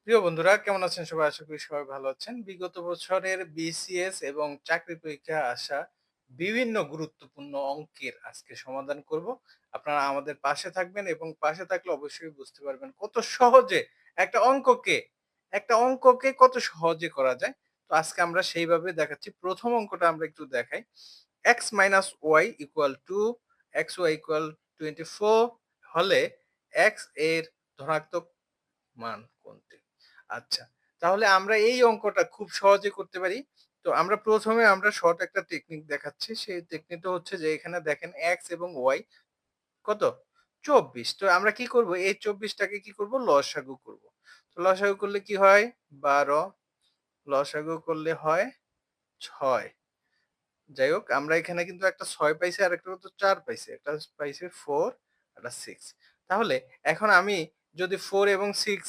প্রিয় বন্ধুরা কেমন আছেন সবাই? আশা করি সবাই ভালো আছেন। বিগত বছরের বিসিএস এবং চাকরি পরীক্ষায় আসা বিভিন্ন গুরুত্বপূর্ণ অঙ্কের আজকে সমাধান করব। আপনারা আমাদের পাশে থাকবেন এবং পাশে থাকলে অবশ্যই বুঝতে পারবেন কত সহজে একটা অঙ্ককে কত সহজে করা যায়। তো আজকে আমরা সেইভাবে দেখাচ্ছি। প্রথম অঙ্কটা আমরা একটু দেখাই। x y xy 24 হলে x এর ধনাত্মক মান কোনটি? আচ্ছা। তাহলে আমরা এই অঙ্কটা খুব সহজে করতে পারি। তো আমরা ১ম এ আমরা শর্ট একটা টেকনিক দেখাচ্ছি। সেই টেকনিকটা হচ্ছে যে এখানে দেখেন x এবং y কত? ২৪। তো আমরা কি করব? এই ২৪ টাকে কি করব? লসাগু করব। তো লসাগু করলে কি হয়? ১২ লসাগু করলে হয় ৬। যাই হোক আমরা এখানে কিন্তু একটা ৬ পাইছি আর একটা কিন্তু ৪ পাইছি। একটা পাইছি ৪ একটা 6। তাহলে এখন আমি যদি 4 এবং 6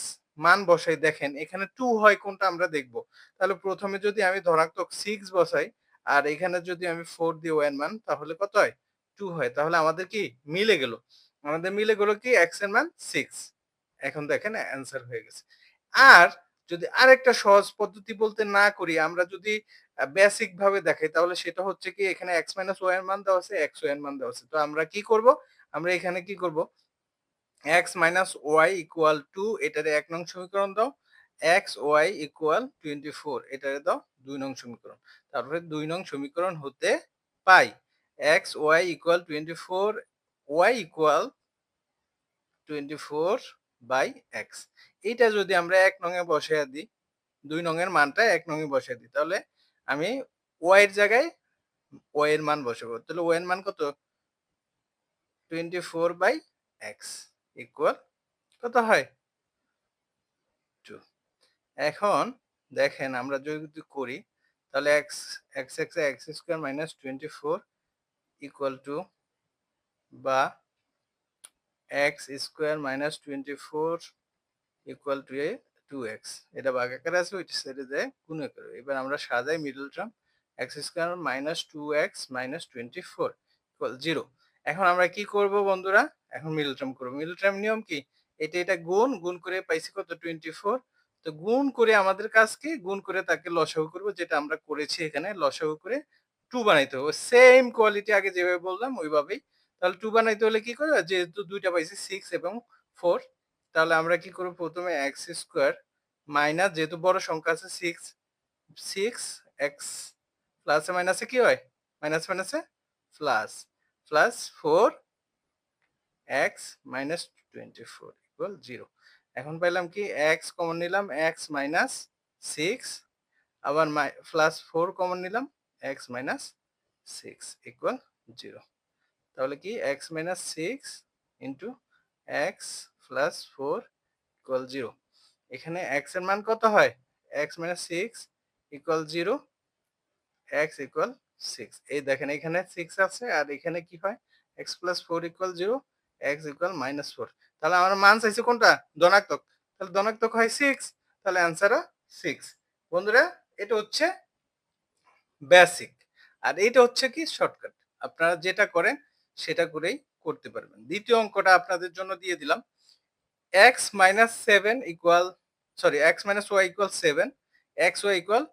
মান বসাই দেখেন এখানে 2 হয় কোনটা আমরা দেখব। তাহলে ১ম এ যদি আমি ধনাত্মক 6 বসাই আর এখানে যদি আমি 4 দিই ওয়ান মান তাহলে কত হয়? 2 হয়। তাহলে আমাদের কি মিলে গেল। আমাদের মিলে গেল কি x এর মান 6। এখন দেখেন অ্যান্সার হয়ে গেছে। আর যদি আরেকটা সহজ পদ্ধতি বলতে না করি আমরা যদি বেসিক ভাবে দেখাই তাহলে সেটা হচ্ছে কি এখানে x মাইনাস y এর মান দেওয়া আছে, xy এর মান দেওয়া আছে। তো আমরা কি করব? আমরা এখানে কি করব? x minus y equal to এটারে ১ নং সমীকরণ দাও। xy ইকুয়াল 24 এটারে দাও ২ নং সমীকরণ। তারপরে ২ নং সমীকরণ হতে পাই xy equal 24 y equal 24 by x। এইটা যদি আমরা ১ নং এ বসাইয়া দিই ২ নং এর মানটা ১ নং এ বসায় দিই। তাহলে আমি y এর জায়গায় y এর মান বসাবো। তাহলে y এর মান কত? 24/x ইকুয়াল কত হয়? 2। এখন দেখেন আমরা যদি করি তাহলে x A x square minus 24 equal to বা x square minus 24 equal to 2x এটা ভাগ আকারে আছে ওইটা সাইডে যায় গুণ আকারে। এবার আমরা সাজাই middle term x square minus 2x minus 24 equal 0। এখন আমরা কি করব বন্ধুরা? এখন মিডল টার্ম করব। মিডল টার্ম নিয়ম কি? এটা গুণ করে পাইছি কত 24। তো গুণ করে আমাদের কাজ কি? গুণ করে তাকে লসাগু করব যেটা আমরা করেছি এখানে লসাগু করে 2 বানাইতে হবে। সেম কোয়ালিটি আগে যেভাবে বললাম ওইভাবেই। তাহলে 2 বানাইতে হলে কি করব? যেহেতু ২ টা পাইছি 6 এবং 4 তাহলে আমরা কি করব প্রথমে এক্স স্কোয়ার মাইনাস যেহেতু বড় সংখ্যা আছে সিক্স সিক্স এক্স প্লাসে মাইনাসে কি হয় মাইনাস মাইনাসে plus plus four x minus 24 equal 0। এখন পাইলাম কি এক্স কমন নিলাম এক্স মাইনাস 6 আবার প্লাস 4 কমন নিলাম এক্স মাইনাস 6 ইকুয়াল 0। তাহলে কি x minus 6 into x plus 4 equal 0। এখানে x এর মান কত হয়? x - 6 = 0, x = 6। এই দেখেন এখানে 6 আছে আর এখানে কি হয়? x + 4 = 0, x = -4। তাহলে আমার মান চাইছে কোনটা? ধনাত্মক। তাহলে ধনাত্মক হয় 6, তাহলে অ্যান্সারও 6। বন্ধুরা এটা হচ্ছে বেসিক। আর এইটা হচ্ছে কি শর্টকাট। আপনারা যেটা করেন সেটা করেই করতে পারবেন। দ্বিতীয় অঙ্কটা আপনাদের জন্য দিয়ে দিলাম। x minus 7 equal sorry x minus y equal 7 xy equal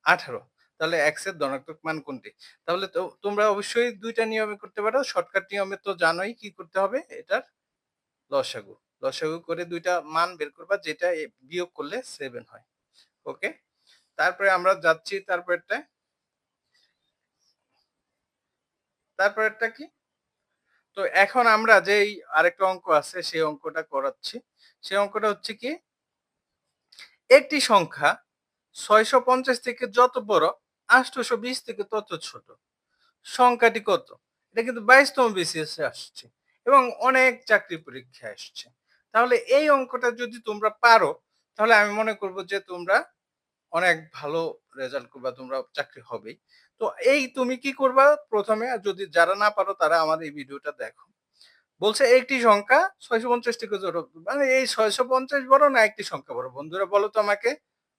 18 তাহলে x এর ধনাত্মক মান কোনটি? তাহলে তো তোমরা অবশ্যই দুইটা নিয়মে করতে পারো। শর্টকাট নিয়মে তো জানোই কি করতে হবে এটার লসাগু। লসাগু করে দুইটা মান বের করবা যেটা বিয়োগ করলে 7 হয়। ওকে? তারপরে আমরা যাচ্ছি তারপরেরটায়। তারপরেরটা কি? তো এখন আমরা যেই আরেকটা অঙ্ক আছে সেই অঙ্কটা করাচ্ছি। সেই অঙ্কটা হচ্ছে কি একটি সংখ্যা ৬৫০ থেকে যত বড় ৮২০ থেকে তত ছোট সংখ্যাটি কত? এটা কিন্তু ২২তম বিসিএস এ আসছে এবং অনেক চাকরি পরীক্ষায় আসছে। তাহলে এই অঙ্কটা যদি তোমরা পারো তাহলে আমি মনে করব যে তোমরা অনেক ভালো রেজাল্ট করবা, তোমরা চাকরি হবেই। তো এই তুমি কি করবা? ১ম এ যদি যারা না পারো তারা আমার এই ভিডিওটা দেখো। বলছে একটি সংখ্যা ৬৫০ থেকে জোড় মানে এই ৬৫০ বড় না একটি সংখ্যা বড়? বন্ধুরা বলো তো আমাকে।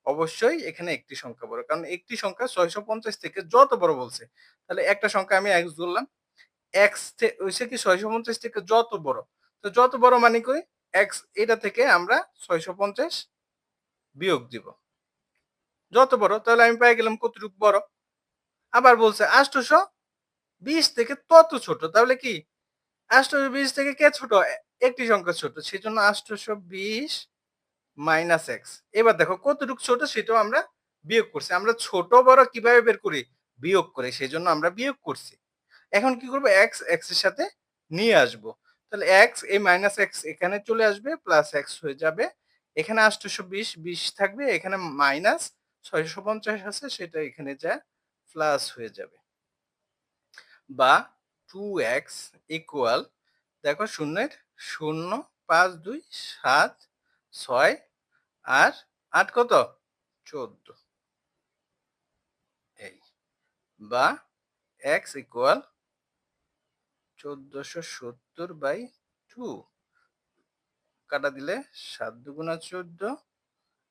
অবশ্যই এখানে একটি সংখ্যা বড়। কারণ একটি সংখ্যা ৬৫০ থেকে যত বড় বলছে। তাহলে একটা সংখ্যা আমি x ধরলাম। x হইছে কি ৬৫০ থেকে যত বড়। তো যত বড় মানে কি x এটা থেকে আমরা ৬৫০ বিয়োগ দিব। যত বড় তাহলে আমি পেয়ে গেলাম কতটুকু বড়। আবার বলছে 820 থেকে তত ছোট। তাহলে কি 820 থেকে কে ছোট? একটি সংখ্যা ছোট। সেজন্য 820 মাইনাস এক্স। এবার দেখো কতটুকু ছোট সেটাও আমরা বিয়োগ করছি। আমরা ছোট বড় কিভাবে বের করি? বিয়োগ করে। সেজন্য আমরা বিয়োগ করছি। এখন কি করব? এক্স এর সাথে নিয়ে আসবো। তাহলে এক্স এই মাইনাস এক্স এখানে চলে আসবে প্লাস এক্স হয়ে যাবে। এখানে 820 20 থাকবে। এখানে মাইনাস 650 আছে সেটা এখানে যা প্লাস হয়ে যাবে। বা 2x ইকুয়াল দেখো শূন্যের 0 5 2 7 6 আর 8 কত? 14 এই বা x ইকুয়াল 1470/2 কাটা দিলে 7 দুগুণা 14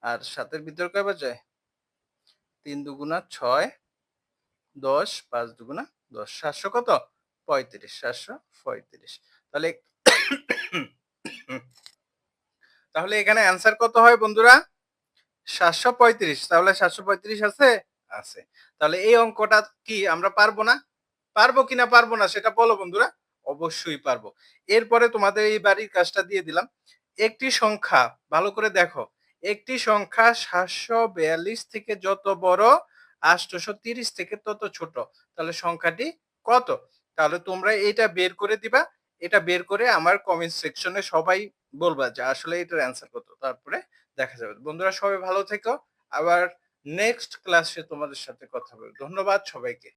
আর 7 এর ভিতর কয়বার যায়? 3 দুগুণা 6 10 5 দুগুণা 10 700 কত? 35 735 তাহলে তাহলে এখানে অ্যান্সার কত হয় বন্ধুরা? 735 তাহলে 735 আছে? আছে। তাহলে এই অঙ্কটা কি আমরা পারবো না? পারবো কিনা পারবো না সেটা বলো বন্ধুরা? অবশ্যই পারবো। এরপরে তোমাদের এই বাড়ির কাজটা দিয়ে দিলাম। একটি সংখ্যা ভালো করে দেখো। একটি সংখ্যা 742 থেকে যত বড় 830 থেকে তত ছোট। তাহলে সংখ্যাটি কত? তাহলে তোমরা এটা বের করে দিবা। এটা বের করে আমার কমেন্ট সেকশনে সবাই বলবা যে আসলে এটার অ্যান্সার কত। তারপরে দেখা যাবে। বন্ধুরা সবাই ভালো থেকো। আবার নেক্সট ক্লাসে তোমাদের সাথে কথা বলবো। ধন্যবাদ সবাইকে।